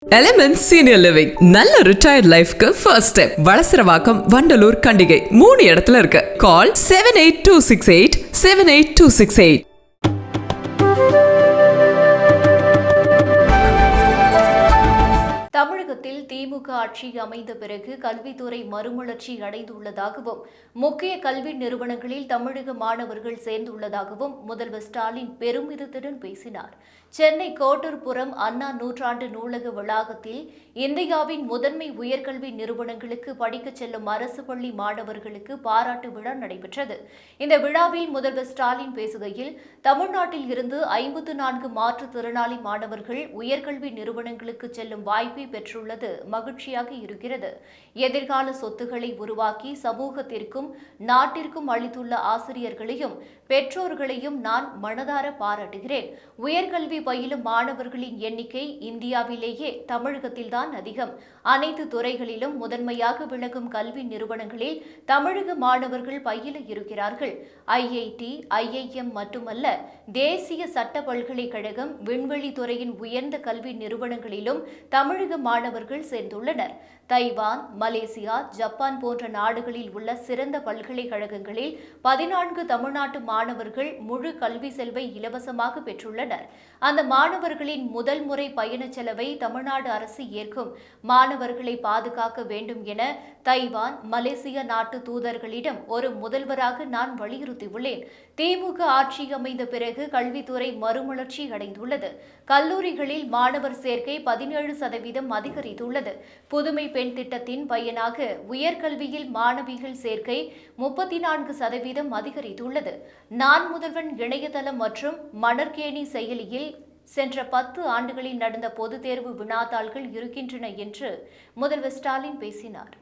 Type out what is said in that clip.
Elements senior living நல்ல retired லைஃப்க்கு first step. Valasaravakkam, Vandalur, Kandigai 3 இடத்துல இருக்கு. கால் 7826878268. தமிழகத்தில் திமுக ஆட்சி அமைந்த பிறகு கல்வித்துறை மறுமலர்ச்சி அடைந்துள்ளதாகவும் முக்கிய கல்வி நிறுவனங்களில் தமிழக மாணவர்கள் சேர்ந்துள்ளதாகவும் முதல்வர் ஸ்டாலின் பெருமிதத்துடன் பேசினார். சென்னை கோட்டூர்புரம் அண்ணா நூற்றாண்டு நூலக வளாகத்தில் இந்தியாவின் முதன்மை உயர்கல்வி நிறுவனங்களுக்கு படிக்கச் செல்லும் அரசு பள்ளி மாணவர்களுக்கு பாராட்டு விழா நடைபெற்றது. இந்த விழாவில் முதல்வர் ஸ்டாலின் பேசுகையில், தமிழ்நாட்டில் இருந்து 54 மாற்றுத்திறனாளி மாணவர்கள் உயர்கல்வி நிறுவனங்களுக்கு செல்லும் வாய்ப்பை பெற்றுள்ளது மகிழ்ச்சியாக இருக்கிறது. எதிர்கால சொத்துக்களை உருவாக்கி சமூகத்திற்கும் நாட்டிற்கும் அளித்துள்ள ஆசிரியர்களையும் பெற்றோர்களையும் நான் மனதார பாராட்டுகிறேன். உயர்கல்வி பயிலும் மாணவர்களின் எண்ணிக்கை இந்தியாவிலேயே தமிழகத்தில்தான் அதிகம். அனைத்து துறைகளிலும் முதன்மையாக விளங்கும் கல்வி நிறுவனங்களில் தமிழக மாணவர்கள் பயில இருக்கிறார்கள். IIT, IIM மட்டுமல்ல, தேசிய சட்ட பல்கலைக்கழகம், விண்வெளி துறையின் உயர்ந்த கல்வி நிறுவனங்களிலும் தமிழக மாணவர்கள் சேர்ந்துள்ளனர். தைவான், மலேசியா, ஜப்பான் போன்ற நாடுகளில் உள்ள சிறந்த பல்கலைக்கழகங்களில் 14 தமிழ்நாட்டு மாணவர்கள் முழு கல்வி செலவை இலவசமாக பெற்றுள்ளனர். அந்த மாணவர்களின் முதல் முறை பயண செலவை தமிழ்நாடு அரசு ஏற்கும். மாணவர்களை பாதுகாக்க வேண்டும் என தைவான், மலேசியா நாட்டு தூதர்களிடம் ஒரு முதல்வராக நான் வலியுறுத்தியுள்ளேன். திமுக ஆட்சி அமைந்த பிறகு கல்வித்துறை மறுமலர்ச்சி அடைந்துள்ளது. கல்லூரிகளில் மாணவர் சேர்க்கை 17% அதிகரித்துள்ளது. புதுமை பெண் திட்டத்தின் பயனாக உயர்கல்வியில் மாணவிகள் சேர்க்கை 34% அதிகரித்துள்ளது. நான் முதல்வன் இணையதளம் மற்றும் மணற்கேணி செயலியில் சென்ற 10 ஆண்டுகளில் நடந்த பொதுத் தேர்வு வினாத்தாள்கள் இருக்கின்றன என்று முதல்வர் ஸ்டாலின் பேசினார்.